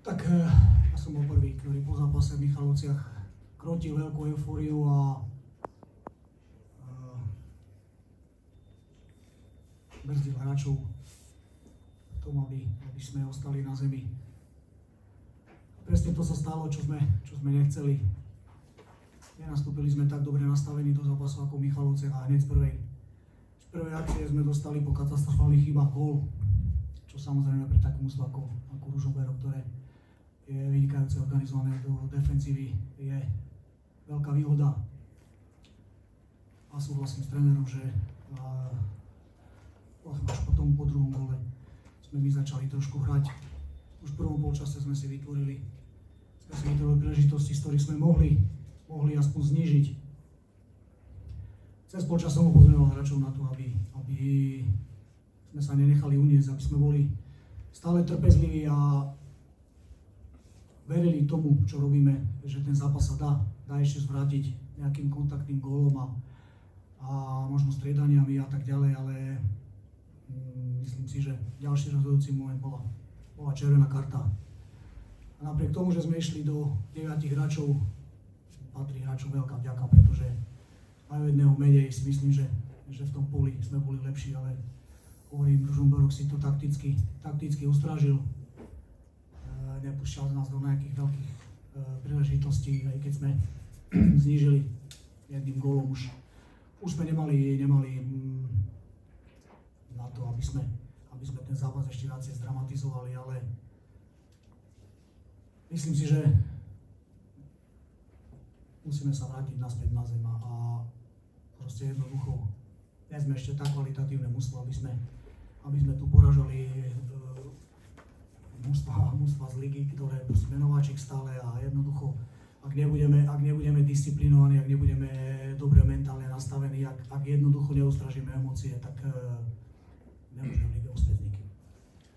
Tak ja som bol prvý, ktorý po zápase v Michalovciach krotil veľkú eufóriu a brzdil hráčov v tom, aby sme ostali na zemi. Presne to sa stalo, čo sme nechceli. Nenastúpili sme tak dobre nastavení do zápasu ako v Michalovciach a hneď z prvej akcie sme dostali po katastrofálnych chybách gól, čo samozrejme pre takú mužstvo ako Ružomberok, ktoré je vynikajúce organizované do defenzívy, je veľká výhoda. A súhlasím s trénerom, že až potom po druhom gole sme my začali trošku hrať. Už v prvom polčase sme si vytvorili príležitosti, z ktorých sme mohli aspoň znížiť. Cez polčas som upozorňoval hráčov na to, aby sme sa nenechali uniesť, aby sme boli stále trpezliví a verili tomu, čo robíme, že ten zápas sa dá ešte zvrátiť nejakým kontaktným gólom a možno striedaniami a tak ďalej, ale myslím si, že ďalší rozhodujúci moment bola červená karta. A napriek tomu, že sme išli do 9 hráčov, patrí hráčom veľká vďaka, pretože majú jedného menej, si myslím, že v tom poli sme boli lepší, ale hovorím, Ružomberok si to takticky ustrážil. Nepúšťal nás do nejakých veľkých príležitostí, aj keď sme znížili jedným gólom. Už sme nemali na to, aby sme ten zápas ešte viacej zdramatizovali, ale myslím si, že musíme sa vrátiť naspäť na zem a proste jednoducho nie sme ešte tak kvalitatívne mužstvo, aby sme tu poražali mužstva z ligy, ktoré sme nováčik stále a jednoducho, ak nebudeme disciplinovaní, ak nebudeme dobre mentálne nastavení, ak jednoducho neustražíme emócie, tak nemôžeme v lige uspieť s nikým.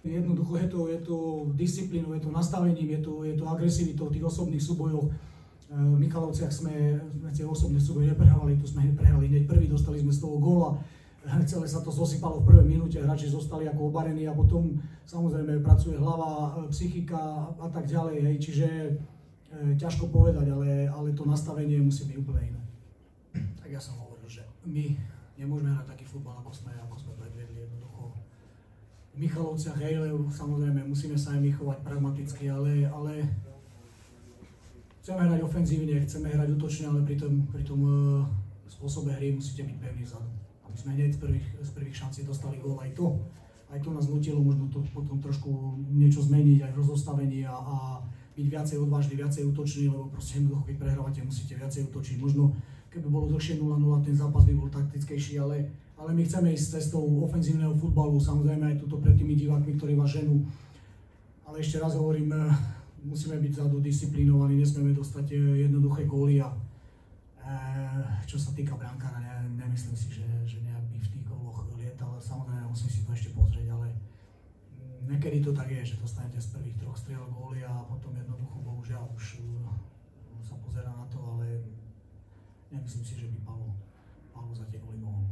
Jednoducho je to disciplínou, je to nastavením, je to agresivitou v tých osobných súbojoch. V Michalovciach sme tie osobné súboje neprehrávali, tu sme prehrali hneď prvý, dostali sme z toho góla. Celé sa to zosypalo v prvej minúte, hráči zostali ako obarení a potom samozrejme pracuje hlava, psychika a tak ďalej, hej. Čiže ťažko povedať, ale to nastavenie musí byť úplne iné. Tak ja som hovoril, že my nemôžeme hrať taký futbal, ako sme predviedli jednoducho. V Michalovciach, hej, samozrejme musíme sa aj my chovať pragmaticky, ale chceme hrať ofenzívne, chceme hrať útočne, ale pri tom spôsobe hry musíte byť pevní vzadu. Aby sme hneď z prvých šancí dostali gól, aj to nás nutilo možno to potom trošku niečo zmeniť aj v rozostavení a byť viacej odvážny, viacej útočný, lebo proste jednoducho, keď prehrávate, musíte viacej útočiť. Možno keby bolo dlhšie 0-0, ten zápas by bol taktickejší, ale my chceme ísť cestou ofenzívneho futbalu, samozrejme aj tuto pred tými divákmi, ktorí vás ženú. Ale ešte raz hovorím, musíme byť vzadu disciplinovaní, nesmieme dostať jednoduché góly a čo sa týka brankára, nemyslím si, že nejak by v tých góloch lietal, samozrejme musím si to ešte pozrieť, ale niekedy to tak je, že dostanete z prvých 3 striel góly a potom jednoducho, bohužiaľ, už sa pozerá na to, ale nemyslím si, že by Palo za tie góly mohol.